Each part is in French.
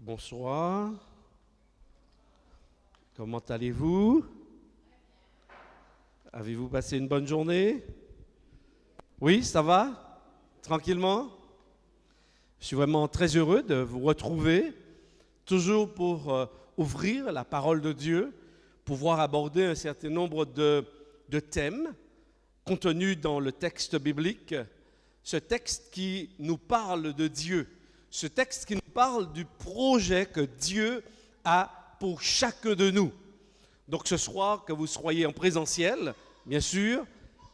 Bonsoir. Comment allez-vous? Avez-vous passé une bonne journée? Oui, ça va? Tranquillement? Je suis vraiment très heureux de vous retrouver, toujours pour ouvrir la parole de Dieu, pouvoir aborder un certain nombre de thèmes contenus dans le texte biblique, ce texte qui nous parle de Dieu, ce texte qui nous parle du projet que Dieu a pour chacun de nous. Donc ce soir, que vous soyez en présentiel, bien sûr,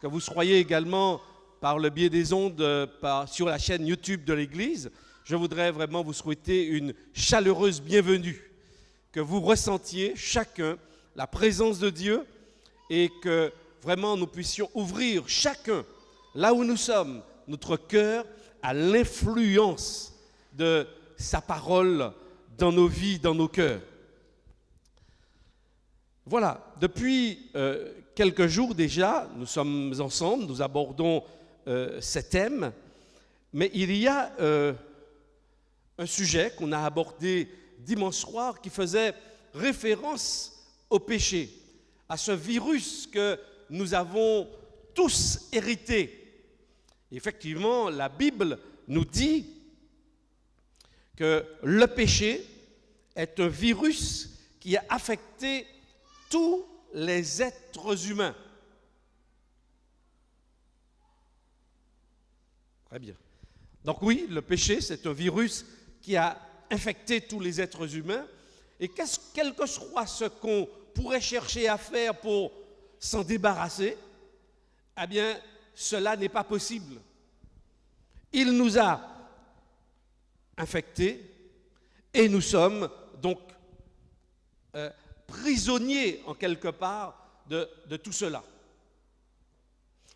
que vous soyez également par le biais des ondes sur la chaîne YouTube de l'Église, je voudrais vraiment vous souhaiter une chaleureuse bienvenue, que vous ressentiez chacun la présence de Dieu et que vraiment nous puissions ouvrir chacun, là où nous sommes, notre cœur à l'influence de sa parole dans nos vies, dans nos cœurs. Voilà, depuis quelques jours déjà, nous sommes ensemble, nous abordons ces thèmes, mais il y a un sujet qu'on a abordé dimanche soir qui faisait référence au péché, à ce virus que nous avons tous hérité. Effectivement, la Bible nous dit que le péché est un virus qui a affecté tous les êtres humains. Très bien. Donc oui, le péché, c'est un virus qui a infecté tous les êtres humains. Et quel que soit ce qu'on pourrait chercher à faire pour s'en débarrasser, eh bien, cela n'est pas possible. Il nous a infectés et nous sommes donc prisonniers en quelque part de tout cela.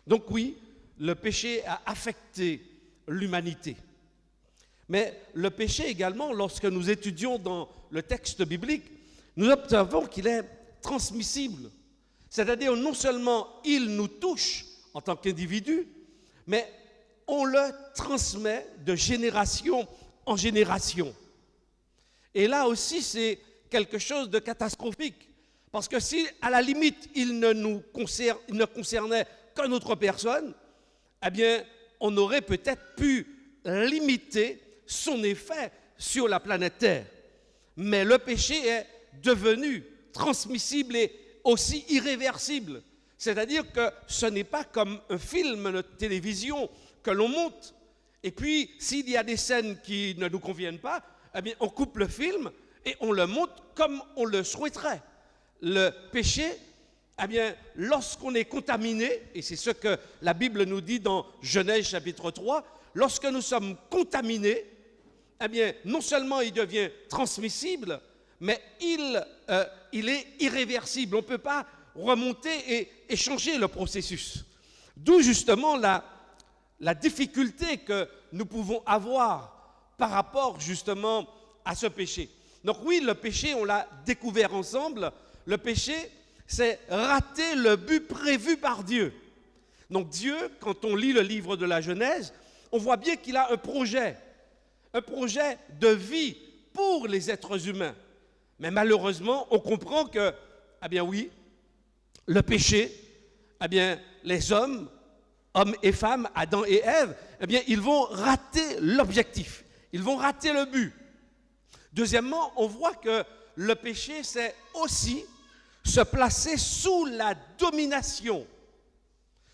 Donc oui, le péché a affecté l'humanité. Mais le péché également, lorsque nous étudions dans le texte biblique, nous observons qu'il est transmissible. C'est-à-dire non seulement il nous touche en tant qu'individu, mais on le transmet de génération en génération. Et là aussi, c'est quelque chose de catastrophique. Parce que si, à la limite, il ne concernait qu'une autre personne, eh bien, on aurait peut-être pu limiter son effet sur la planète Terre. Mais le péché est devenu transmissible et aussi irréversible. C'est-à-dire que ce n'est pas comme un film de télévision que l'on monte. Et puis, s'il y a des scènes qui ne nous conviennent pas, eh bien, on coupe le film et on le monte comme on le souhaiterait. Le péché, eh bien, lorsqu'on est contaminé, et c'est ce que la Bible nous dit dans Genèse chapitre 3, lorsque nous sommes contaminés, eh bien, non seulement il devient transmissible, mais il est irréversible. On ne peut pas remonter et changer le processus. D'où justement la difficulté que nous pouvons avoir par rapport justement à ce péché. Donc oui, le péché, on l'a découvert ensemble. Le péché, c'est rater le but prévu par Dieu. Donc Dieu, quand on lit le livre de la Genèse, on voit bien qu'il a un projet de vie pour les êtres humains. Mais malheureusement, on comprend que, eh bien oui, le péché, eh bien les hommes et femmes, Adam et Ève, eh bien ils vont rater l'objectif, ils vont rater le but. Deuxièmement, on voit que le péché, c'est aussi se placer sous la domination,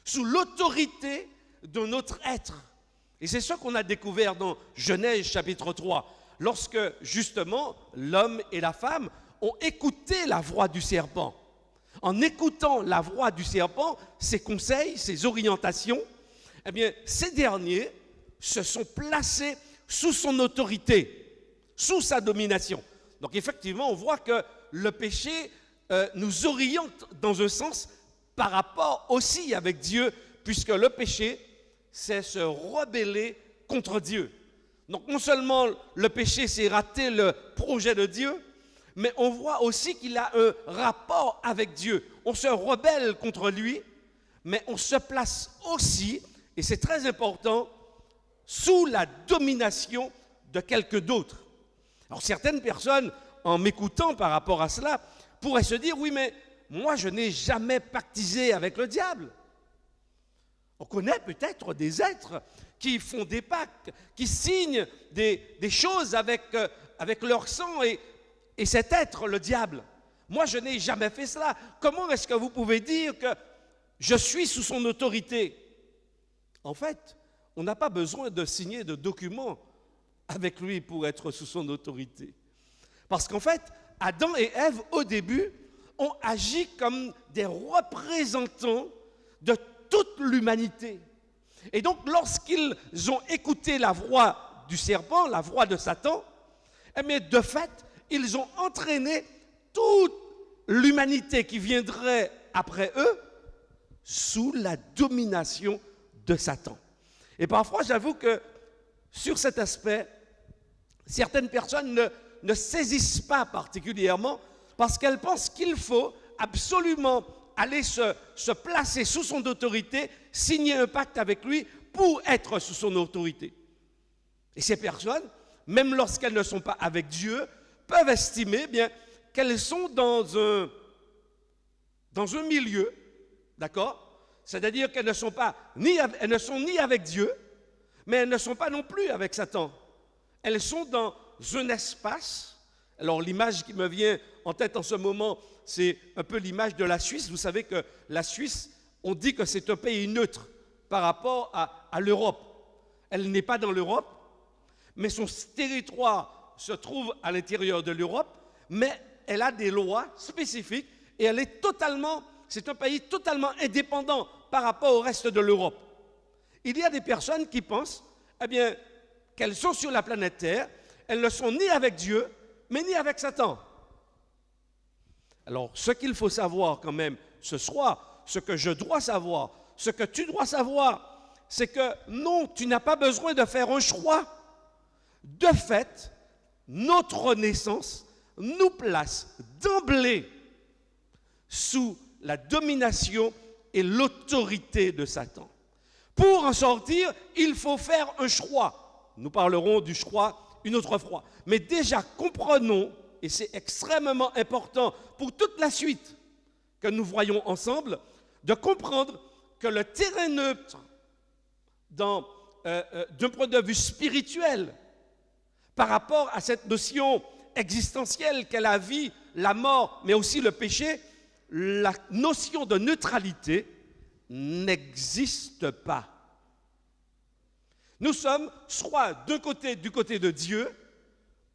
sous l'autorité de notre être. Et c'est ce qu'on a découvert dans Genèse chapitre 3, lorsque justement l'homme et la femme ont écouté la voix du serpent. En écoutant la voix du serpent, ses conseils, ses orientations, eh bien, ces derniers se sont placés sous son autorité, sous sa domination. Donc effectivement, on voit que le péché nous oriente dans un sens par rapport aussi avec Dieu, puisque le péché, c'est se rebeller contre Dieu. Donc non seulement le péché, c'est rater le projet de Dieu, mais on voit aussi qu'il a un rapport avec Dieu. On se rebelle contre lui, mais on se place aussi, et c'est très important, sous la domination de quelqu'un d'autre. Alors certaines personnes, en m'écoutant par rapport à cela, pourraient se dire, oui, mais moi je n'ai jamais pactisé avec le diable. On connaît peut-être des êtres qui font des pactes, qui signent des choses avec leur sang et cet être, le diable. Moi, je n'ai jamais fait cela. Comment est-ce que vous pouvez dire que je suis sous son autorité? En fait, on n'a pas besoin de signer de documents avec lui pour être sous son autorité. Parce qu'en fait, Adam et Ève, au début, ont agi comme des représentants de toute l'humanité. Et donc, lorsqu'ils ont écouté la voix du serpent, la voix de Satan, eh bien, de fait, ils ont entraîné toute l'humanité qui viendrait après eux sous la domination de Satan. Et parfois, j'avoue que sur cet aspect, certaines personnes ne saisissent pas particulièrement parce qu'elles pensent qu'il faut absolument aller se placer sous son autorité, signer un pacte avec lui pour être sous son autorité. Et ces personnes, même lorsqu'elles ne sont pas avec Dieu, peuvent estimer bien qu'elles sont dans un milieu, d'accord? C'est-à-dire qu'elles ne sont ni avec Dieu, mais elles ne sont pas non plus avec Satan. Elles sont dans un espace. Alors l'image qui me vient en tête en ce moment, c'est un peu l'image de la Suisse. Vous savez que la Suisse, on dit que c'est un pays neutre par rapport à l'Europe. Elle n'est pas dans l'Europe, mais son territoire se trouve à l'intérieur de l'Europe, mais elle a des lois spécifiques et c'est un pays totalement indépendant par rapport au reste de l'Europe. Il y a des personnes qui pensent, eh bien, qu'elles sont sur la planète Terre, elles ne sont ni avec Dieu, mais ni avec Satan. Alors, ce qu'il faut savoir quand même ce soir, ce que je dois savoir, ce que tu dois savoir, c'est que non, tu n'as pas besoin de faire un choix. De fait, notre naissance nous place d'emblée sous la domination et l'autorité de Satan. Pour en sortir, il faut faire un choix. Nous parlerons du choix une autre fois. Mais déjà, comprenons, et c'est extrêmement important pour toute la suite que nous voyons ensemble, de comprendre que le terrain neutre, d'un point de vue spirituel, par rapport à cette notion existentielle qu'est la vie, la mort, mais aussi le péché, la notion de neutralité n'existe pas. Nous sommes soit du côté de Dieu,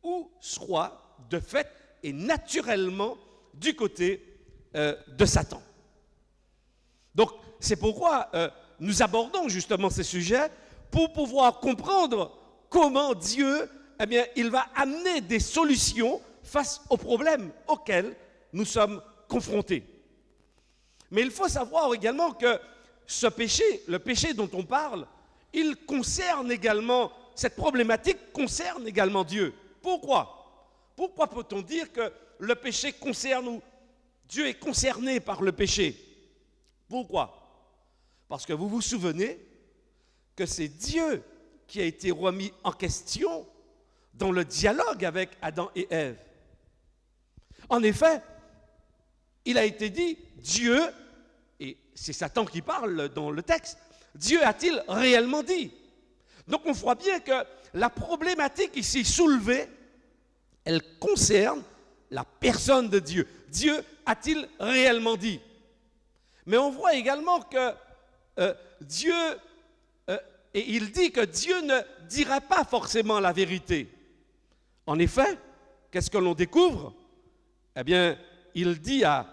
ou soit de fait et naturellement du côté de Satan. Donc, c'est pourquoi nous abordons justement ces sujets pour pouvoir comprendre comment Dieu, eh bien, il va amener des solutions face aux problèmes auxquels nous sommes confrontés. Mais il faut savoir également que ce péché, le péché dont on parle, il concerne également, cette problématique concerne également Dieu. Pourquoi? Pourquoi peut-on dire que le péché concerne ou Dieu est concerné par le péché? Pourquoi? Parce que vous vous souvenez que c'est Dieu qui a été remis en question dans le dialogue avec Adam et Ève. En effet, il a été dit, Dieu, et c'est Satan qui parle dans le texte, Dieu a-t-il réellement dit? Donc on voit bien que la problématique ici soulevée, elle concerne la personne de Dieu. Dieu a-t-il réellement dit? Mais on voit également que Dieu, et il dit que Dieu ne dirait pas forcément la vérité. En effet, qu'est-ce que l'on découvre? Eh bien, il dit à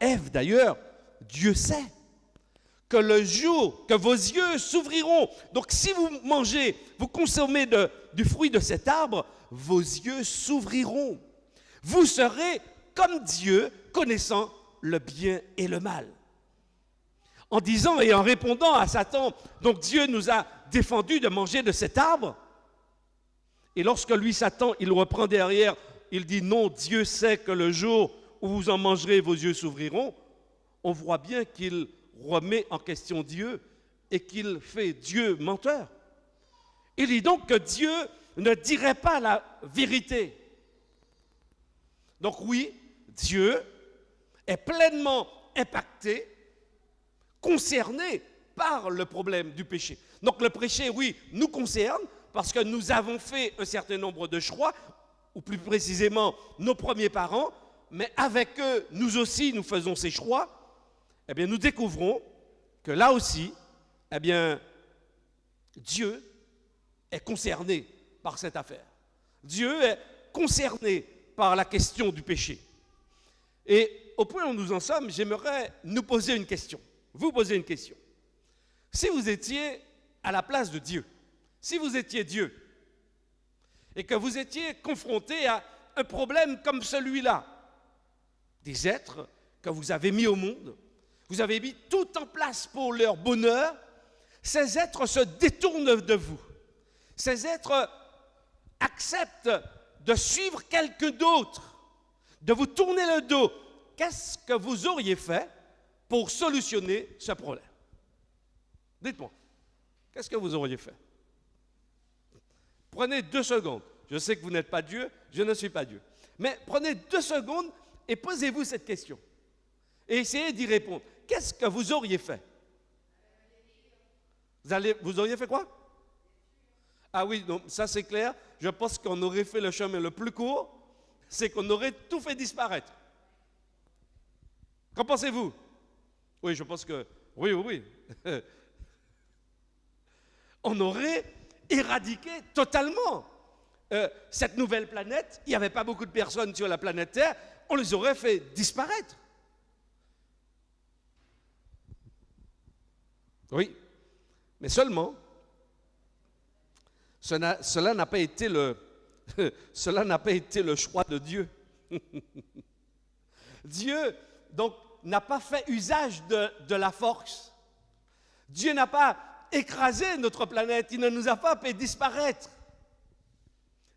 Ève d'ailleurs, Dieu sait que le jour que vos yeux s'ouvriront, donc si vous mangez, vous consommez du fruit de cet arbre, vos yeux s'ouvriront. Vous serez comme Dieu, connaissant le bien et le mal. En disant et en répondant à Satan, donc Dieu nous a défendu de manger de cet arbre. Et lorsque lui, Satan, il reprend derrière, il dit non, Dieu sait que le jour où vous en mangerez, vos yeux s'ouvriront. On voit bien qu'il remet en question Dieu et qu'il fait Dieu menteur. Il dit donc que Dieu ne dirait pas la vérité. Donc oui, Dieu est pleinement impacté, concerné par le problème du péché. Donc le péché, oui, nous concerne parce que nous avons fait un certain nombre de choix, ou plus précisément nos premiers parents, mais avec eux, nous aussi, nous faisons ces choix. Eh bien, nous découvrons que là aussi, eh bien, Dieu est concerné par cette affaire. Dieu est concerné par la question du péché. Et au point où nous en sommes, j'aimerais nous poser une question, vous poser une question. Si vous étiez à la place de Dieu, si vous étiez Dieu, et que vous étiez confronté à un problème comme celui-là, des êtres que vous avez mis au monde, vous avez mis tout en place pour leur bonheur, ces êtres se détournent de vous. Ces êtres acceptent de suivre quelqu'un d'autre, de vous tourner le dos. Qu'est-ce que vous auriez fait pour solutionner ce problème? Dites-moi, qu'est-ce que vous auriez fait? Prenez 2 secondes. Je sais que vous n'êtes pas Dieu, je ne suis pas Dieu. Mais prenez 2 secondes et posez-vous cette question. Et essayez d'y répondre. Qu'est-ce que vous auriez fait? Vous auriez fait quoi? Ah oui, donc ça c'est clair. Je pense qu'on aurait fait le chemin le plus court, c'est qu'on aurait tout fait disparaître. Qu'en pensez-vous? Oui, je pense que... Oui. On aurait éradiqué totalement cette nouvelle planète. Il n'y avait pas beaucoup de personnes sur la planète Terre. On les aurait fait disparaître. Oui, mais seulement, cela n'a pas été cela n'a pas été le choix de Dieu. Dieu, donc, n'a pas fait usage de la force. Dieu n'a pas écrasé notre planète, il ne nous a pas fait disparaître.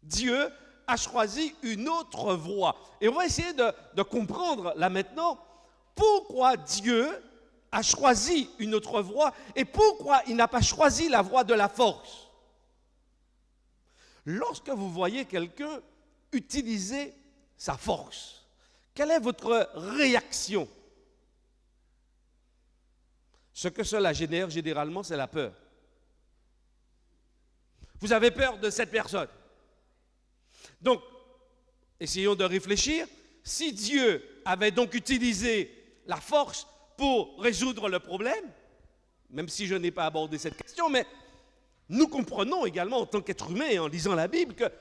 Dieu a choisi une autre voie. Et on va essayer de comprendre là maintenant pourquoi Dieu a choisi une autre voie et pourquoi il n'a pas choisi la voie de la force. Lorsque vous voyez quelqu'un utiliser sa force, quelle est votre réaction? Ce que cela génère généralement, c'est la peur. Vous avez peur de cette personne. Donc, essayons de réfléchir. Si Dieu avait donc utilisé la force pour résoudre le problème, même si je n'ai pas abordé cette question, mais nous comprenons également en tant qu'êtres humains et en lisant la Bible que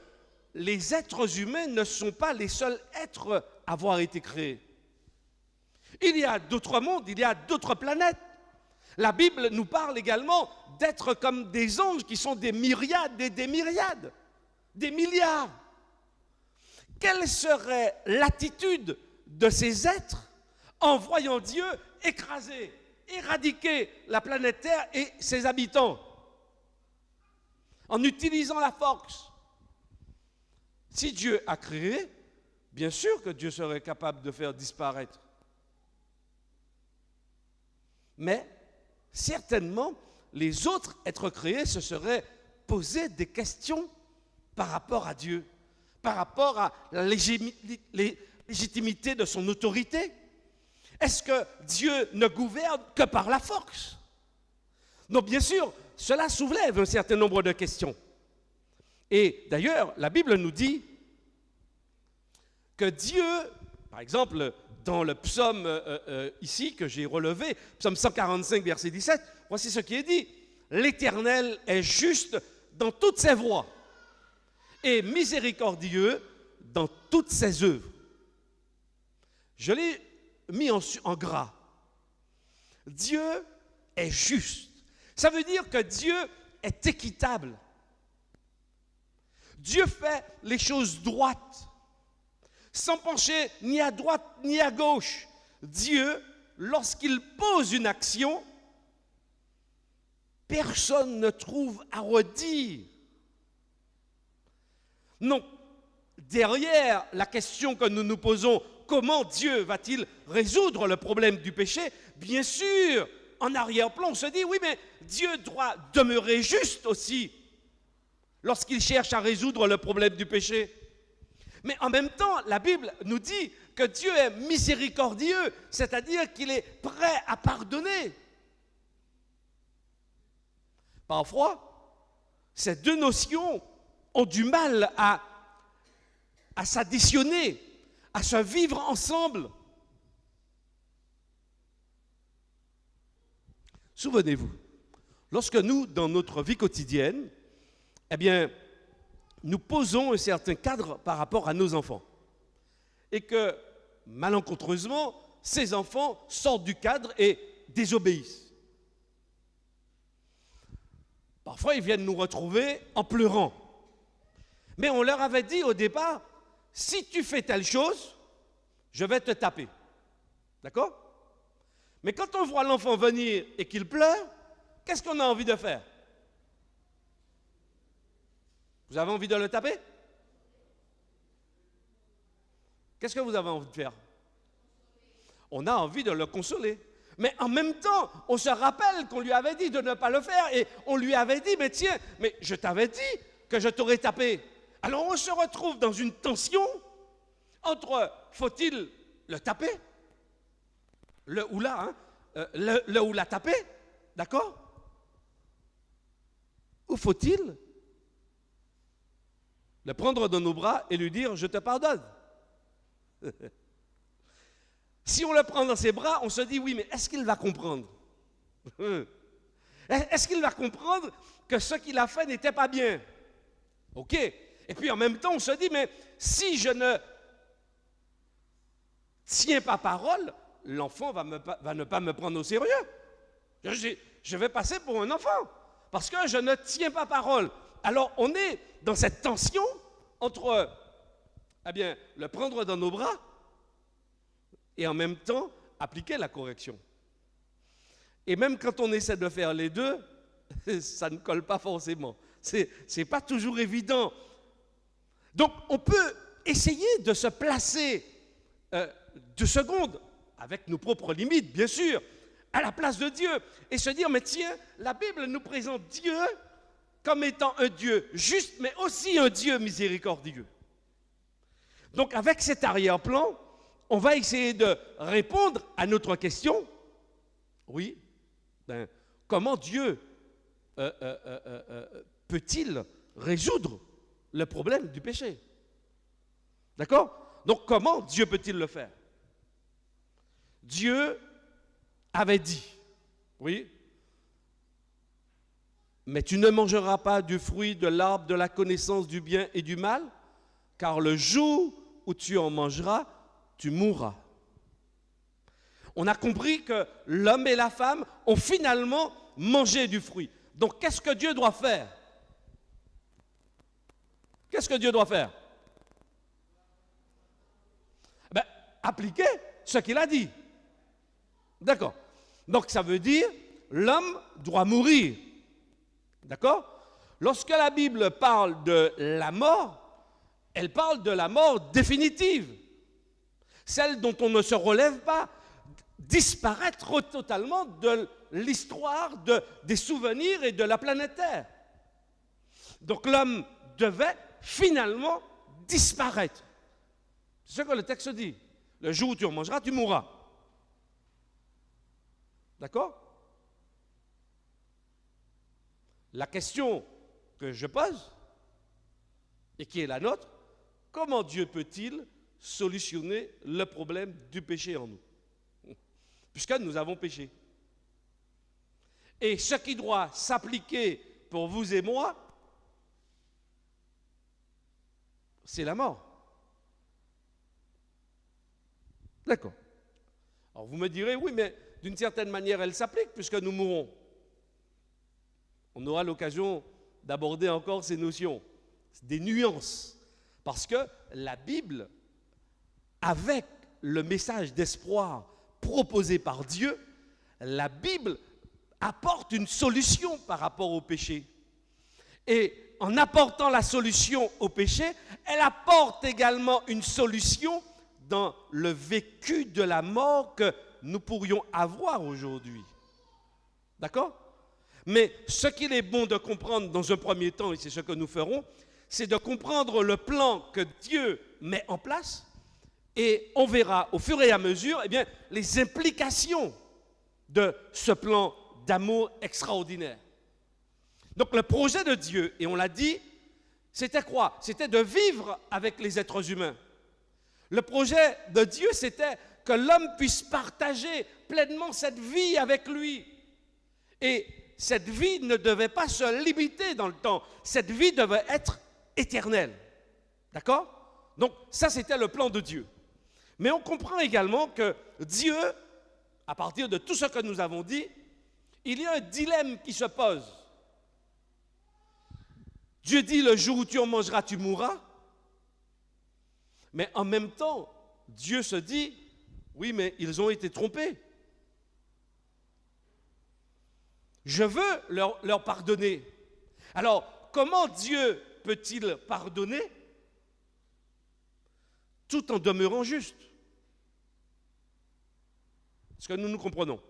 les êtres humains ne sont pas les seuls êtres à avoir été créés. Il y a d'autres mondes, il y a d'autres planètes. La Bible nous parle également d'êtres comme des anges qui sont des myriades et des myriades, des milliards. Quelle serait l'attitude de ces êtres en voyant Dieu écraser, éradiquer la planète Terre et ses habitants, en utilisant la force? Si Dieu a créé, bien sûr que Dieu serait capable de faire disparaître. Mais certainement, les autres êtres créés se seraient posé des questions par rapport à Dieu, par rapport à la légitimité de son autorité. Est-ce que Dieu ne gouverne que par la force? Non, bien sûr, cela soulève un certain nombre de questions. Et d'ailleurs, la Bible nous dit que Dieu, par exemple, dans le psaume ici que j'ai relevé, psaume 145, verset 17, voici ce qui est dit. L'Éternel est juste dans toutes ses voies et miséricordieux dans toutes ses œuvres. Je l'ai mis en gras. Dieu est juste. Ça veut dire que Dieu est équitable. Dieu fait les choses droites, sans pencher ni à droite ni à gauche. Dieu, lorsqu'il pose une action, personne ne trouve à redire. Non, derrière la question que nous nous posons, comment Dieu va-t-il résoudre le problème du péché? Bien sûr, en arrière-plan, on se dit, oui, mais Dieu doit demeurer juste aussi lorsqu'il cherche à résoudre le problème du péché. Mais en même temps, la Bible nous dit que Dieu est miséricordieux, c'est-à-dire qu'il est prêt à pardonner. Parfois, ces deux notions ont du mal à s'additionner, à se vivre ensemble. Souvenez-vous, lorsque nous, dans notre vie quotidienne, eh bien, nous posons un certain cadre par rapport à nos enfants, et que, malencontreusement, ces enfants sortent du cadre et désobéissent. Parfois, ils viennent nous retrouver en pleurant. Mais on leur avait dit au départ, si tu fais telle chose, je vais te taper. D'accord? Mais quand on voit l'enfant venir et qu'il pleure, qu'est-ce qu'on a envie de faire? Vous avez envie de le taper? Qu'est-ce que vous avez envie de faire? On a envie de le consoler. Mais en même temps, on se rappelle qu'on lui avait dit de ne pas le faire et on lui avait dit, mais tiens, mais je t'avais dit que je t'aurais tapé. Alors on se retrouve dans une tension entre faut-il le taper, le ou la, hein, le ou la taper, d'accord? Ou faut-il le prendre dans nos bras et lui dire je te pardonne? Si on le prend dans ses bras, on se dit oui, mais est-ce qu'il va comprendre? Est-ce qu'il va comprendre que ce qu'il a fait n'était pas bien? Ok. Et puis en même temps, on se dit, mais si je ne tiens pas parole, l'enfant va ne pas me prendre au sérieux. Je vais passer pour un enfant, parce que je ne tiens pas parole. Alors on est dans cette tension entre, eh bien, le prendre dans nos bras et en même temps appliquer la correction. Et même quand on essaie de faire les deux, ça ne colle pas forcément. C'est pas toujours évident. Donc, on peut essayer de se placer 2 secondes, avec nos propres limites, bien sûr, à la place de Dieu, et se dire, mais tiens, la Bible nous présente Dieu comme étant un Dieu juste, mais aussi un Dieu miséricordieux. Donc, avec cet arrière-plan, on va essayer de répondre à notre question. Oui, comment Dieu peut-il résoudre le problème du péché? D'accord? Donc comment Dieu peut-il le faire? Dieu avait dit, oui, mais tu ne mangeras pas du fruit de l'arbre de la connaissance du bien et du mal, car le jour où tu en mangeras, tu mourras. On a compris que l'homme et la femme ont finalement mangé du fruit. Donc qu'est-ce que Dieu doit faire? Qu'est-ce que Dieu doit faire? Ben, appliquer ce qu'il a dit. D'accord. Donc ça veut dire l'homme doit mourir. D'accord? Lorsque la Bible parle de la mort, elle parle de la mort définitive. Celle dont on ne se relève pas, disparaître totalement de l'histoire, des souvenirs et de la planète Terre. Donc l'homme devait finalement disparaître. C'est ce que le texte dit. Le jour où tu en mangeras, tu mourras. D'accord? La question que je pose, et qui est la nôtre, comment Dieu peut-il solutionner le problème du péché en nous? Puisque nous avons péché. Et ce qui doit s'appliquer pour vous et moi, c'est la mort. D'accord. Alors vous me direz, oui, mais d'une certaine manière, elle s'applique puisque nous mourrons. On aura l'occasion d'aborder encore ces notions, des nuances. Parce que la Bible, avec le message d'espoir proposé par Dieu, la Bible apporte une solution par rapport au péché. Et en apportant la solution au péché, elle apporte également une solution dans le vécu de la mort que nous pourrions avoir aujourd'hui. D'accord? Mais ce qu'il est bon de comprendre dans un premier temps, et c'est ce que nous ferons, c'est de comprendre le plan que Dieu met en place et on verra au fur et à mesure les implications de ce plan d'amour extraordinaire. Donc le projet de Dieu, et on l'a dit, c'était quoi? C'était de vivre avec les êtres humains. Le projet de Dieu, c'était que l'homme puisse partager pleinement cette vie avec lui. Et cette vie ne devait pas se limiter dans le temps. Cette vie devait être éternelle. D'accord? Donc ça, c'était le plan de Dieu. Mais on comprend également que Dieu, à partir de tout ce que nous avons dit, il y a un dilemme qui se pose. Dieu dit, le jour où tu en mangeras, tu mourras. Mais en même temps, Dieu se dit, oui, mais ils ont été trompés. Je veux leur pardonner. Alors, comment Dieu peut-il pardonner tout en demeurant juste? Est-ce que nous comprenons?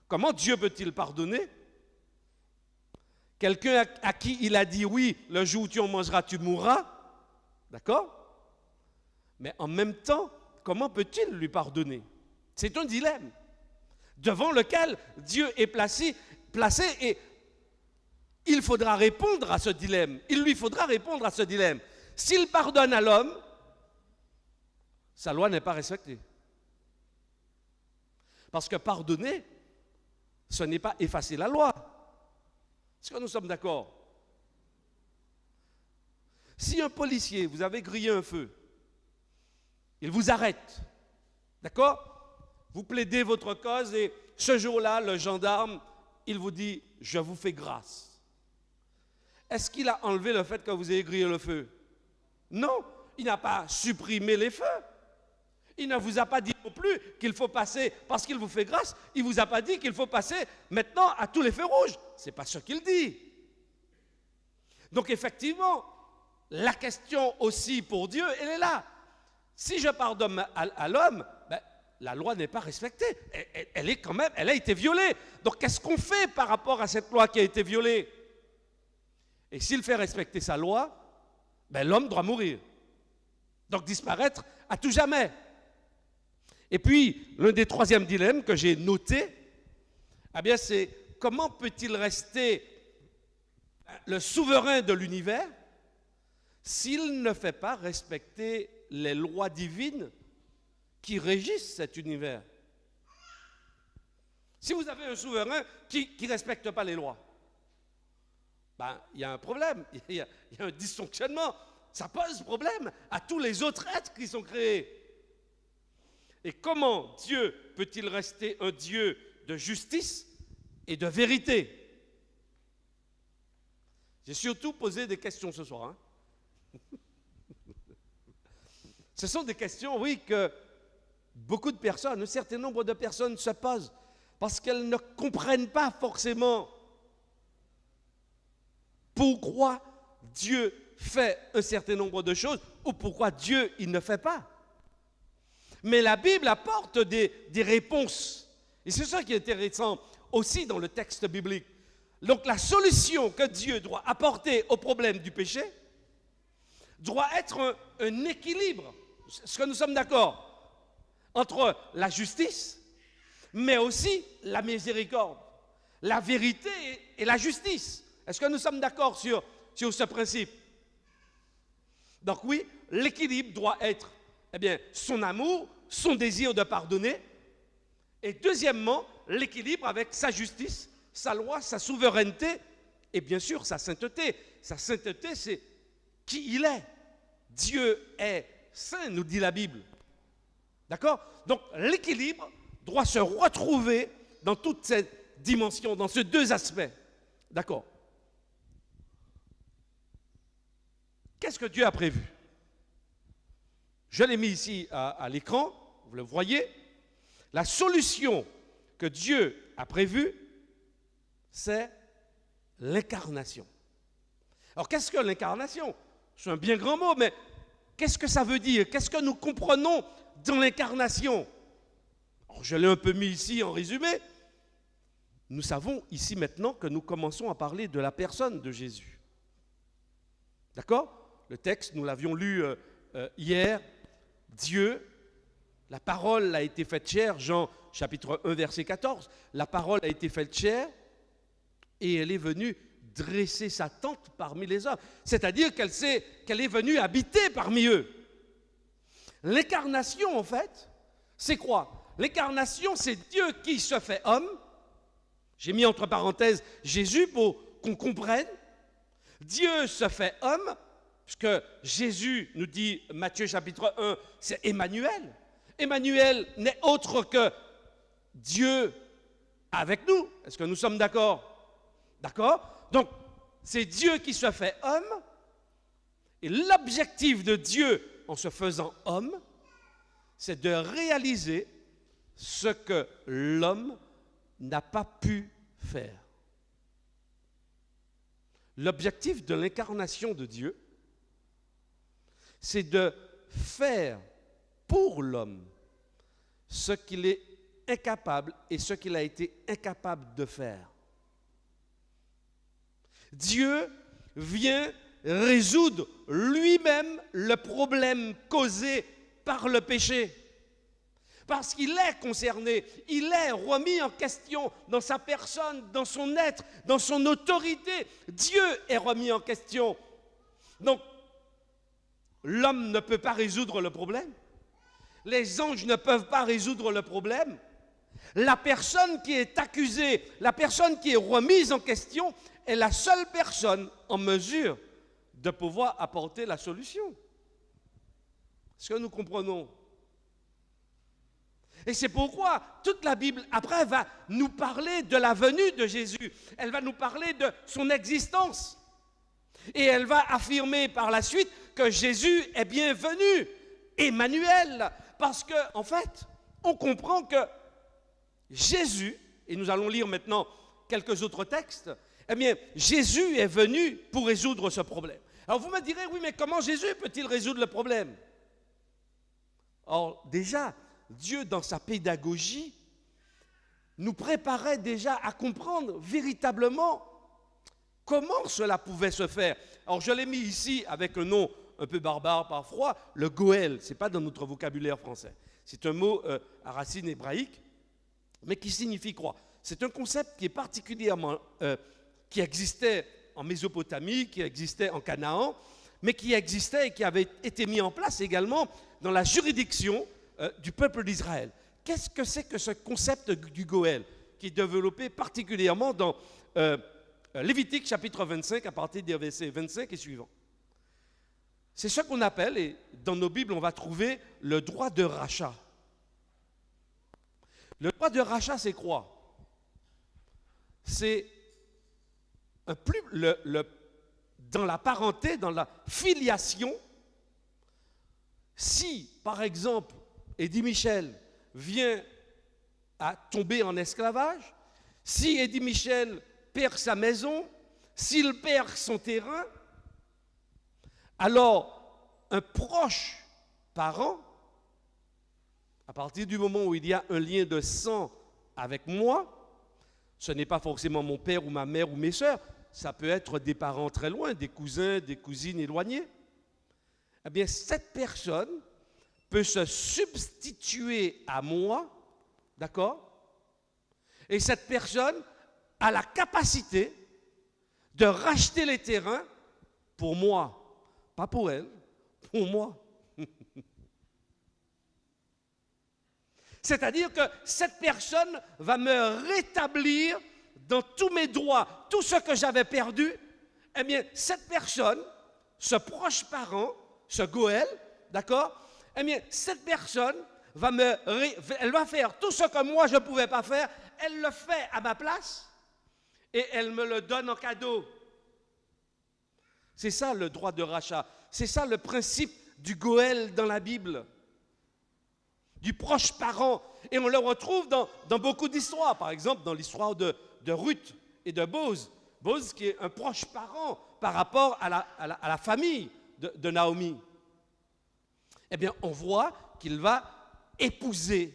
Comment Dieu peut-il pardonner quelqu'un à qui il a dit oui, le jour où tu en mangeras, tu mourras? D'accord? Mais en même temps, comment peut-il lui pardonner? C'est un dilemme devant lequel Dieu est placé et il faudra répondre à ce dilemme. Il lui faudra répondre à ce dilemme. S'il pardonne à l'homme, sa loi n'est pas respectée. Parce que pardonner, ce n'est pas effacer la loi. Est-ce que nous sommes d'accord? Si un policier, vous avez grillé un feu, il vous arrête, d'accord? Vous plaidez votre cause et ce jour-là, le gendarme, il vous dit, je vous fais grâce. Est-ce qu'il a enlevé le fait que vous ayez grillé le feu? Non, il n'a pas supprimé les feux. Il ne vous a pas dit non plus qu'il faut passer, parce qu'il vous fait grâce, il ne vous a pas dit qu'il faut passer maintenant à tous les feux rouges. Ce n'est pas ce qu'il dit. Donc effectivement, la question aussi pour Dieu, elle est là. Si je pardonne à l'homme, la loi n'est pas respectée. Elle est quand même, elle a été violée. Donc qu'est-ce qu'on fait par rapport à cette loi qui a été violée? Et s'il fait respecter sa loi, l'homme doit mourir. Donc disparaître à tout jamais. Et puis, l'un des troisièmes dilemmes que j'ai noté, c'est comment peut-il rester le souverain de l'univers s'il ne fait pas respecter les lois divines qui régissent cet univers? Si vous avez un souverain qui ne respecte pas les lois, il y a un problème, il y a un dysfonctionnement. Ça pose problème à tous les autres êtres qui sont créés. Et comment Dieu peut-il rester un Dieu de justice et de vérité? J'ai surtout posé des questions ce soir. Ce sont des questions, oui, que beaucoup de personnes, un certain nombre de personnes se posent parce qu'elles ne comprennent pas forcément pourquoi Dieu fait un certain nombre de choses ou pourquoi Dieu il ne fait pas. Mais la Bible apporte des réponses. Et c'est ça qui est intéressant aussi dans le texte biblique. Donc la solution que Dieu doit apporter au problème du péché doit être un équilibre. Est-ce que nous sommes d'accord? Entre la justice, mais aussi la miséricorde. La vérité et la justice. Est-ce que nous sommes d'accord sur ce principe? Donc oui, l'équilibre doit être son amour, son désir de pardonner. Et deuxièmement, l'équilibre avec sa justice, sa loi, sa souveraineté et bien sûr sa sainteté. Sa sainteté, c'est qui il est. Dieu est saint, nous dit la Bible. D'accord? Donc l'équilibre doit se retrouver dans toutes ces dimensions, dans ces deux aspects. D'accord? Qu'est-ce que Dieu a prévu? Je l'ai mis ici à l'écran, vous le voyez. La solution que Dieu a prévue, c'est l'incarnation. Alors qu'est-ce que l'incarnation? C'est un bien grand mot, mais qu'est-ce que ça veut dire? Qu'est-ce que nous comprenons dans l'incarnation? Je l'ai un peu mis ici en résumé. Nous savons ici maintenant que nous commençons à parler de la personne de Jésus. D'accord? Le texte, nous l'avions lu hier. Dieu, la parole a été faite chair, Jean chapitre 1, verset 14. La parole a été faite chair et elle est venue dresser sa tente parmi les hommes. C'est-à-dire qu'elle est venue habiter parmi eux. L'incarnation, en fait, c'est quoi? L'incarnation, c'est Dieu qui se fait homme. J'ai mis entre parenthèses Jésus pour qu'on comprenne. Dieu se fait homme, puisque Jésus nous dit, Matthieu chapitre 1, c'est Emmanuel. Emmanuel n'est autre que Dieu avec nous. Est-ce que nous sommes d'accord? D'accord? Donc, c'est Dieu qui se fait homme. Et l'objectif de Dieu en se faisant homme, c'est de réaliser ce que l'homme n'a pas pu faire. L'objectif de l'incarnation de Dieu, c'est de faire pour l'homme ce qu'il est incapable et ce qu'il a été incapable de faire. Dieu vient résoudre lui-même le problème causé par le péché. Parce qu'il est concerné, il est remis en question dans sa personne, dans son être, dans son autorité. Dieu est remis en question. Donc, l'homme ne peut pas résoudre le problème. Les anges ne peuvent pas résoudre le problème. La personne qui est accusée, la personne qui est remise en question, est la seule personne en mesure de pouvoir apporter la solution. Est-ce que nous comprenons? Et c'est pourquoi toute la Bible, après, va nous parler de la venue de Jésus. Elle va nous parler de son existence. Et elle va affirmer par la suite que Jésus est bien venu, Emmanuel. Parce qu'en fait, on comprend que Jésus, et nous allons lire maintenant quelques autres textes, eh bien, Jésus est venu pour résoudre ce problème. Alors vous me direz, oui, mais comment Jésus peut-il résoudre le problème? Or, déjà, Dieu, dans sa pédagogie, nous préparait déjà à comprendre véritablement comment cela pouvait se faire. Alors, je l'ai mis ici avec un nom un peu barbare parfois, le Goël. Ce n'est pas dans notre vocabulaire français. C'est un mot à racine hébraïque, mais qui signifie quoi? C'est un concept qui est particulièrement, qui existait en Mésopotamie, qui existait en Canaan, mais qui existait et qui avait été mis en place également dans la juridiction du peuple d'Israël. Qu'est-ce que c'est que ce concept du Goël, qui est développé particulièrement dans Lévitique chapitre 25, à partir des versets 25 et suivants? C'est ce qu'on appelle, et dans nos Bibles on va trouver le droit de rachat. Le droit de rachat, c'est quoi? C'est dans la parenté, dans la filiation, si, par exemple, Eddie Michel vient à tomber en esclavage, si Eddie Michel perd sa maison, s'il perd son terrain, alors un proche parent, à partir du moment où il y a un lien de sang avec moi, ce n'est pas forcément mon père ou ma mère ou mes sœurs, ça peut être des parents très loin, des cousins, des cousines éloignés. Eh bien, cette personne peut se substituer à moi, d'accord? Et cette personne a la capacité de racheter les terrains pour moi. Pas pour elle, pour moi. C'est-à-dire que cette personne va me rétablir dans tous mes droits, tout ce que j'avais perdu. Eh bien, cette personne, ce proche parent, ce Goël, d'accord? Eh bien, cette personne elle va faire tout ce que moi je ne pouvais pas faire, elle le fait à ma place et elle me le donne en cadeau. C'est ça le droit de rachat. C'est ça le principe du Goël dans la Bible. Du proche parent. Et on le retrouve dans beaucoup d'histoires. Par exemple, dans l'histoire de Ruth et de Boz. Boz qui est un proche parent par rapport à la famille de Naomi. Eh bien, on voit qu'il va épouser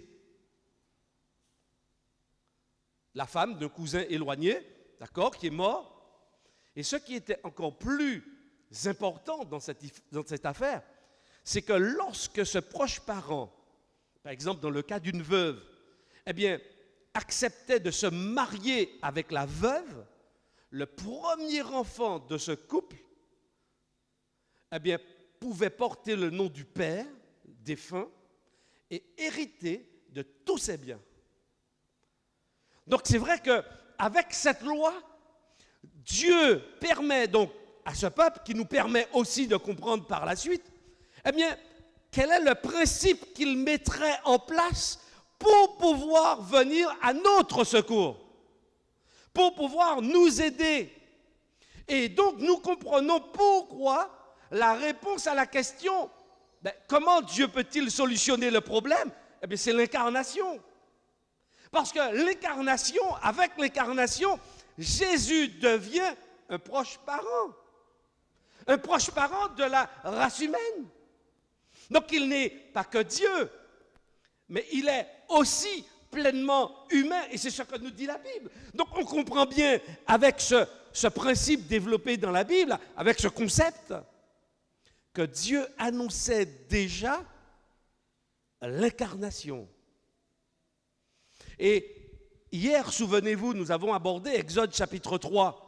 la femme d'un cousin éloigné, d'accord, qui est mort. Et ce qui était encore plus important dans cette affaire, c'est que lorsque ce proche parent, par exemple dans le cas d'une veuve, eh bien, acceptait de se marier avec la veuve, le premier enfant de ce couple, eh bien, pouvait porter le nom du père défunt et hériter de tous ses biens. Donc c'est vrai qu'avec cette loi, Dieu permet donc à ce peuple, qui nous permet aussi de comprendre par la suite, eh bien, quel est le principe qu'il mettrait en place pour pouvoir venir à notre secours, pour pouvoir nous aider. Et donc nous comprenons pourquoi la réponse à la question, comment Dieu peut-il solutionner le problème? Eh bien, c'est l'incarnation. Parce que l'incarnation, avec l'incarnation, Jésus devient un proche parent de la race humaine. Donc il n'est pas que Dieu, mais il est aussi pleinement humain, et c'est ce que nous dit la Bible. Donc on comprend bien avec ce principe développé dans la Bible, avec ce concept, que Dieu annonçait déjà l'incarnation. Et hier, souvenez-vous, nous avons abordé Exode chapitre 3.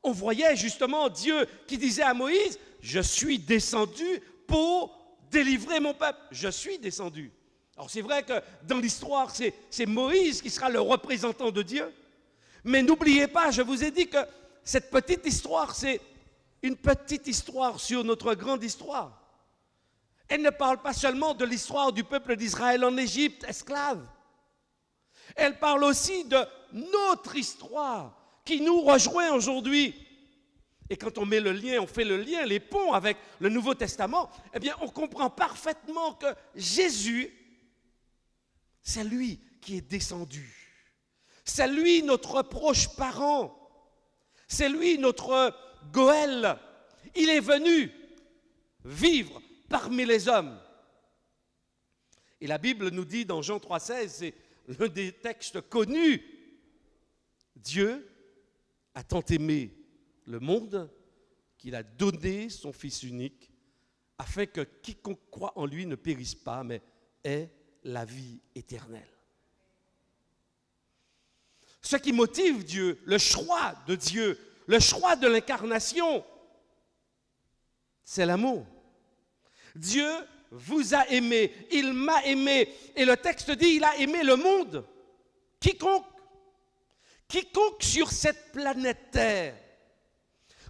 On voyait justement Dieu qui disait à Moïse, « Je suis descendu pour délivrer mon peuple. Je suis descendu. » Alors c'est vrai que dans l'histoire, c'est Moïse qui sera le représentant de Dieu. Mais n'oubliez pas, je vous ai dit que cette petite histoire, c'est une petite histoire sur notre grande histoire. Elle ne parle pas seulement de l'histoire du peuple d'Israël en Égypte, esclave. Elle parle aussi de notre histoire qui nous rejoint aujourd'hui. Et quand on met le lien, on fait le lien, les ponts avec le Nouveau Testament, eh bien, on comprend parfaitement que Jésus, c'est lui qui est descendu. C'est lui notre proche parent. C'est lui notre Goël. Il est venu vivre parmi les hommes. Et la Bible nous dit dans Jean 3,16, c'est l'un des textes connus, Dieu a tant aimé le monde qu'il a donné son Fils unique afin que quiconque croit en lui ne périsse pas, mais ait la vie éternelle. Ce qui motive Dieu, le choix de Dieu, le choix de l'incarnation, c'est l'amour. Dieu vous a aimé, il m'a aimé, et le texte dit, il a aimé le monde. Quiconque sur cette planète Terre.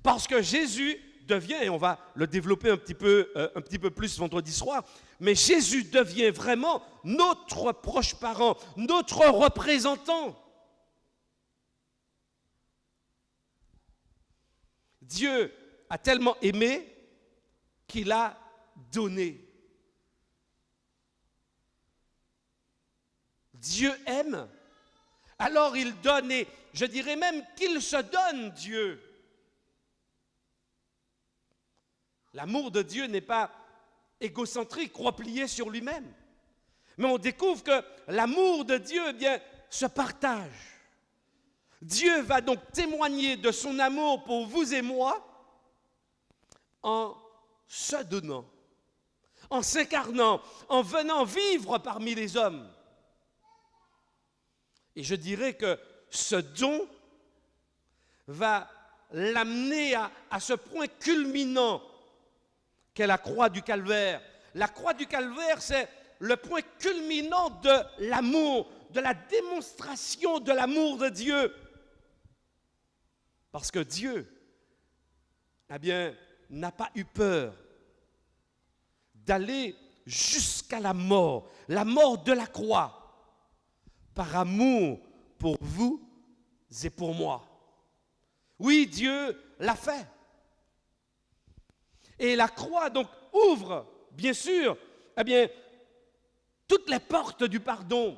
Parce que Jésus devient, et on va le développer un petit peu plus vendredi soir, mais Jésus devient vraiment notre proche parent, notre représentant. Dieu a tellement aimé qu'il a donné. Dieu aime, alors il donne, et je dirais même qu'il se donne, Dieu. L'amour de Dieu n'est pas égocentrique, replié sur lui-même. Mais on découvre que l'amour de Dieu, eh bien, se partage. Dieu va donc témoigner de son amour pour vous et moi en se donnant, en s'incarnant, en venant vivre parmi les hommes. Et je dirais que ce don va l'amener à ce point culminant qu'est la croix du Calvaire. La croix du Calvaire, c'est le point culminant de l'amour, de la démonstration de l'amour de Dieu. Parce que Dieu, eh bien, n'a pas eu peur d'aller jusqu'à la mort de la croix, par amour pour vous et pour moi. Oui, Dieu l'a fait. Et la croix, donc, ouvre, bien sûr, eh bien, toutes les portes du pardon.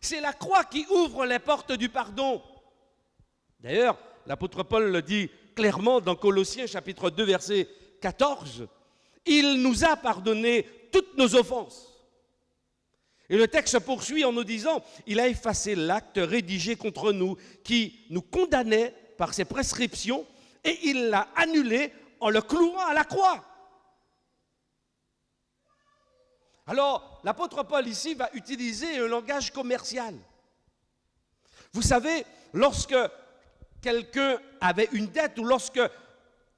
C'est la croix qui ouvre les portes du pardon. D'ailleurs, l'apôtre Paul le dit clairement dans Colossiens chapitre 2, verset 14. Il nous a pardonné toutes nos offenses. Et le texte se poursuit en nous disant, il a effacé l'acte rédigé contre nous qui nous condamnait par ses prescriptions et il l'a annulé en le clouant à la croix. Alors, l'apôtre Paul ici va utiliser un langage commercial. Vous savez, lorsque quelqu'un avait une dette ou lorsque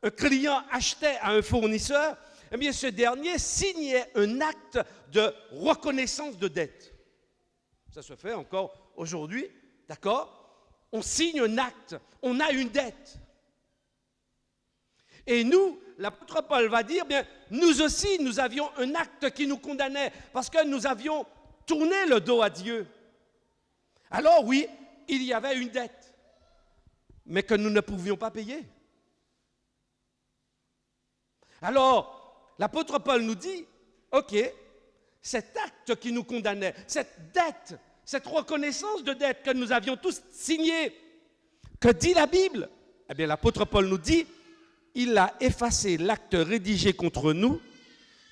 un client achetait à un fournisseur, eh bien, ce dernier signait un acte de reconnaissance de dette. Ça se fait encore aujourd'hui, d'accord? On signe un acte, on a une dette. Et nous, l'apôtre Paul va dire, bien, nous aussi, nous avions un acte qui nous condamnait parce que nous avions tourné le dos à Dieu. Alors oui, il y avait une dette, mais que nous ne pouvions pas payer. Alors, l'apôtre Paul nous dit, ok, cet acte qui nous condamnait, cette dette, cette reconnaissance de dette que nous avions tous signée, que dit la Bible? Eh bien, l'apôtre Paul nous dit, il a effacé l'acte rédigé contre nous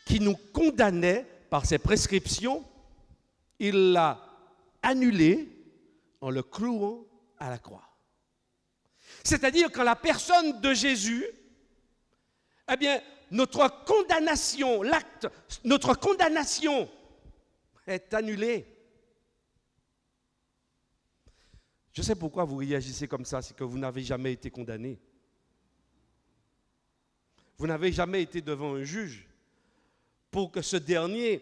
qui nous condamnait par ses prescriptions, il l'a annulé en le clouant à la croix. C'est-à-dire qu'en la personne de Jésus, eh bien, notre condamnation, l'acte, notre condamnation est annulée. Je sais pourquoi vous réagissez comme ça, c'est que vous n'avez jamais été condamné. Vous n'avez jamais été devant un juge pour que ce dernier,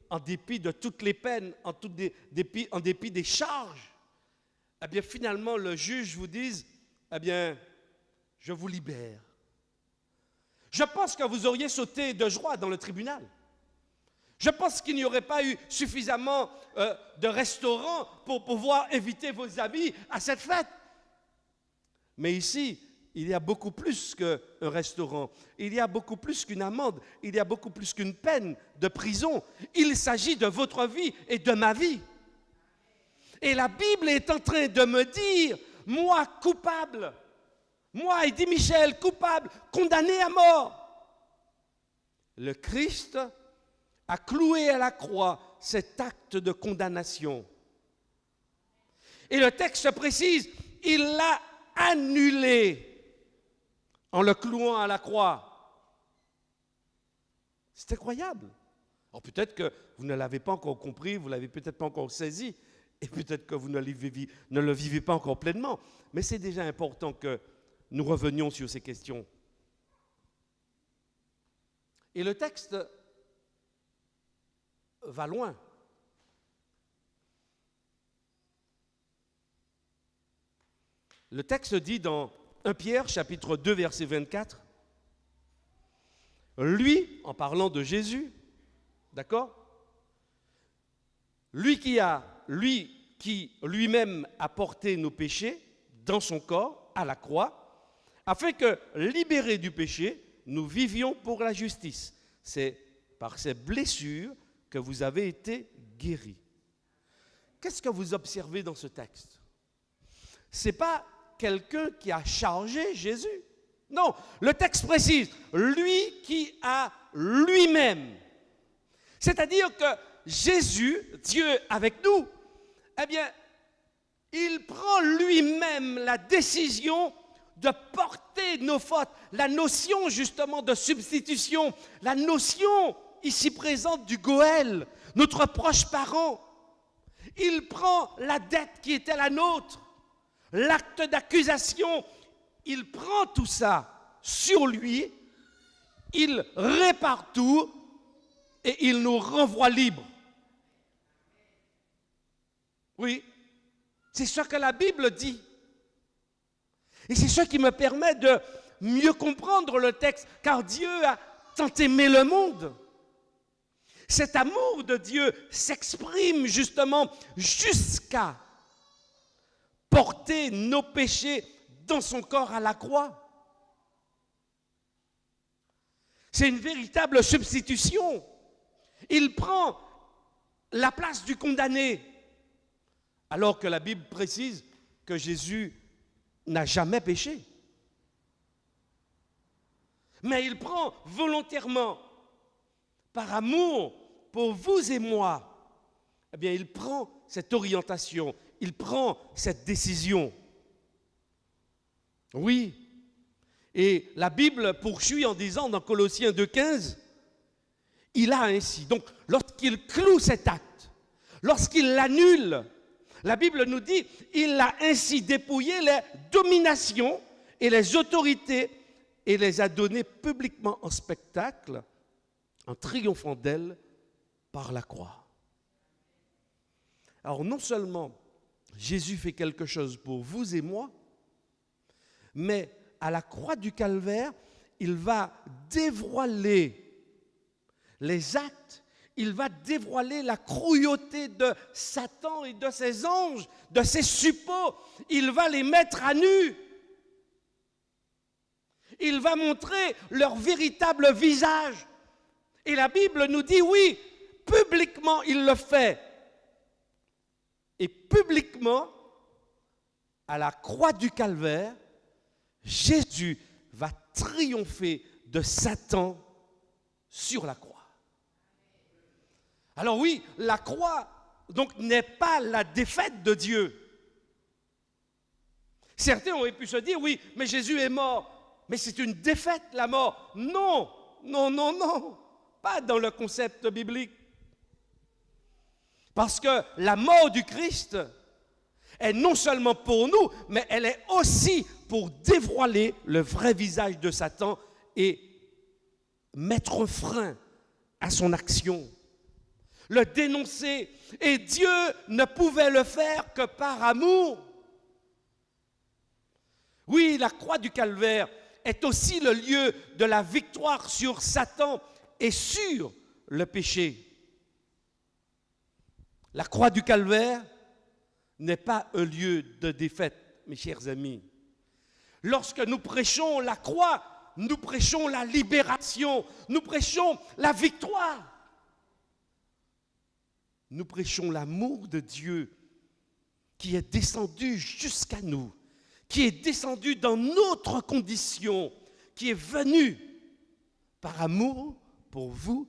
en dépit de toutes les peines, en dépit des charges, eh bien, finalement, le juge vous dise, eh bien, je vous libère. Je pense que vous auriez sauté de joie dans le tribunal. Je pense qu'il n'y aurait pas eu suffisamment de restaurants pour pouvoir inviter vos amis à cette fête. Mais ici, il y a beaucoup plus qu'un restaurant. Il y a beaucoup plus qu'une amende. Il y a beaucoup plus qu'une peine de prison. Il s'agit de votre vie et de ma vie. Et la Bible est en train de me dire, moi coupable, moi, Eddie Michel, coupable, condamné à mort. Le Christ a cloué à la croix cet acte de condamnation. Et le texte précise, il l'a annulé en le clouant à la croix. C'est incroyable. Alors peut-être que vous ne l'avez pas encore compris, vous ne l'avez peut-être pas encore saisi, et peut-être que vous ne le vivez pas encore pleinement. Mais c'est déjà important que nous revenions sur ces questions. Et le texte va loin. Le texte dit dans 1 Pierre, chapitre 2, verset 24, lui, en parlant de Jésus, d'accord? Lui qui lui-même a porté nos péchés dans son corps, à la croix, afin que, libérés du péché, nous vivions pour la justice. C'est par ces blessures que vous avez été guéris. Qu'est-ce que vous observez dans ce texte? Ce n'est pas quelqu'un qui a chargé Jésus. Non, le texte précise, lui qui a lui-même. C'est-à-dire que Jésus, Dieu avec nous, eh bien, il prend lui-même la décision de porter nos fautes. La notion justement de substitution, la notion ici présente du Goël, notre proche parent. Il prend la dette qui était la nôtre, l'acte d'accusation, il prend tout ça sur lui, il répare tout et il nous renvoie libres. Oui, c'est ce que la Bible dit. Et c'est ce qui me permet de mieux comprendre le texte, car Dieu a tant aimé le monde. Cet amour de Dieu s'exprime justement jusqu'à porter nos péchés dans son corps à la croix. C'est une véritable substitution. Il prend la place du condamné, alors que la Bible précise que Jésus n'a jamais péché. Mais il prend volontairement, par amour pour vous et moi, eh bien, il prend cette orientation, il prend cette décision. Oui, Et la Bible poursuit en disant dans Colossiens 2,15, il a ainsi. Donc, lorsqu'il cloue cet acte, lorsqu'il l'annule, la Bible nous dit, il a ainsi dépouillé les dominations et les autorités et les a données publiquement en spectacle, en triomphant d'elles par la croix. Alors, non seulement Jésus fait quelque chose pour vous et moi, mais à la croix du Calvaire, il va dévoiler les actes, il va dévoiler la cruauté de Satan et de ses anges, de ses suppôts. Il va les mettre à nu. Il va montrer leur véritable visage. Et la Bible nous dit, oui, publiquement il le fait. Et publiquement, à la croix du Calvaire, Jésus va triompher de Satan sur la croix. Alors oui, la croix donc n'est pas la défaite de Dieu. Certains auraient pu se dire, oui, mais Jésus est mort. Mais c'est une défaite, la mort. Non, non, non, non. Pas dans le concept biblique. Parce que la mort du Christ est non seulement pour nous, mais elle est aussi pour dévoiler le vrai visage de Satan et mettre un frein à son action, le dénoncer. Et Dieu ne pouvait le faire que par amour. Oui, la croix du Calvaire est aussi le lieu de la victoire sur Satan et sur le péché. La croix du Calvaire n'est pas un lieu de défaite, mes chers amis. Lorsque nous prêchons la croix, nous prêchons la libération, nous prêchons la victoire. Nous prêchons l'amour de Dieu qui est descendu jusqu'à nous, qui est descendu dans notre condition, qui est venu par amour pour vous,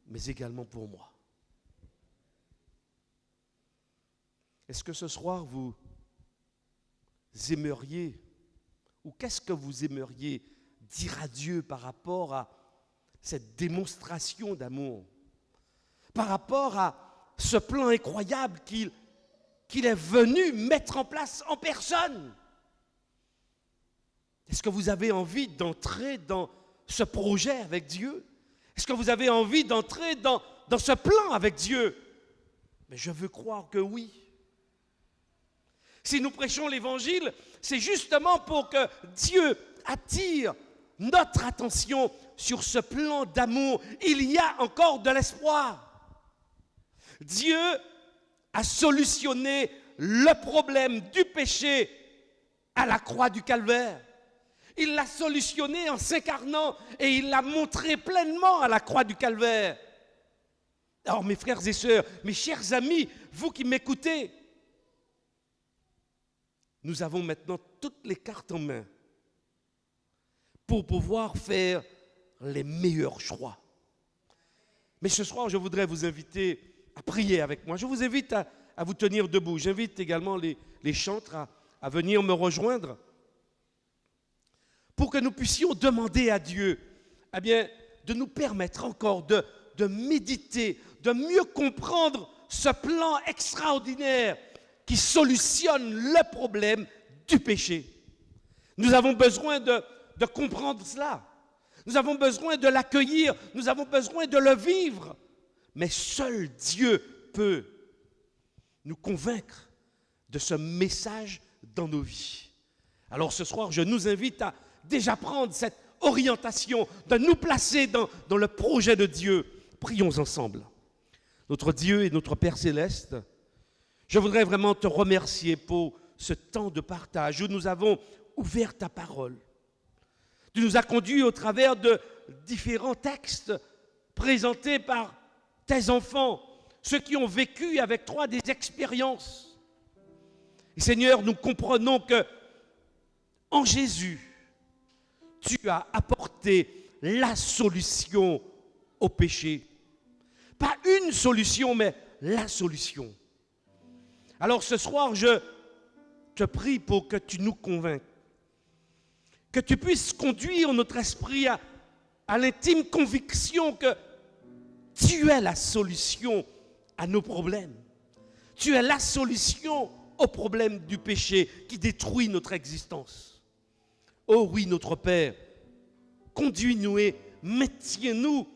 mais également pour moi. Est-ce que ce soir, vous aimeriez, ou qu'est-ce que vous aimeriez dire à Dieu par rapport à cette démonstration d'amour, par rapport à ce plan incroyable qu'il est venu mettre en place en personne? Est-ce que vous avez envie d'entrer dans ce projet avec Dieu? Est-ce que vous avez envie d'entrer dans ce plan avec Dieu? Mais je veux croire que oui. Si nous prêchons l'Évangile, c'est justement pour que Dieu attire notre attention sur ce plan d'amour. Il y a encore de l'espoir. Dieu a solutionné le problème du péché à la croix du Calvaire. Il l'a solutionné en s'incarnant et il l'a montré pleinement à la croix du Calvaire. Alors mes frères et sœurs, mes chers amis, vous qui m'écoutez, nous avons maintenant toutes les cartes en main pour pouvoir faire les meilleurs choix. Mais ce soir, je voudrais vous inviter à prier avec moi. Je vous invite à vous tenir debout. J'invite également les chantres à venir me rejoindre pour que nous puissions demander à Dieu de nous permettre encore de méditer, de mieux comprendre ce plan extraordinaire qui solutionne le problème du péché. Nous avons besoin de comprendre cela. Nous avons besoin de l'accueillir. Nous avons besoin de le vivre. Mais seul Dieu peut nous convaincre de ce message dans nos vies. Alors ce soir, je nous invite à déjà prendre cette orientation, de nous placer dans le projet de Dieu. Prions ensemble. Notre Dieu et notre Père Céleste, je voudrais vraiment te remercier pour ce temps de partage où nous avons ouvert ta parole. Tu nous as conduits au travers de différents textes présentés par tes enfants, ceux qui ont vécu avec toi des expériences. Et Seigneur, nous comprenons que en Jésus, tu as apporté la solution au péché. Pas une solution, mais la solution. Alors ce soir, je te prie pour que tu nous convainques, Que tu puisses conduire notre esprit à l'intime conviction que tu es la solution à nos problèmes. Tu es la solution au problème du péché qui détruit notre existence. Oh oui, notre Père, conduis-nous et maintiens-nous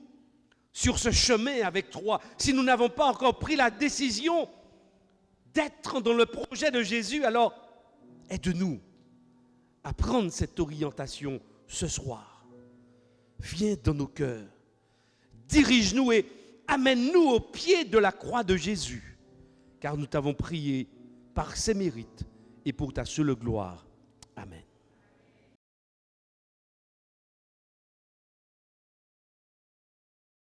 sur ce chemin avec toi. Si nous n'avons pas encore pris la décision d'être dans le projet de Jésus, alors aide-nous à prendre cette orientation ce soir. Viens dans nos cœurs, dirige-nous et amène-nous au pied de la croix de Jésus, car nous t'avons prié par ses mérites et pour ta seule gloire.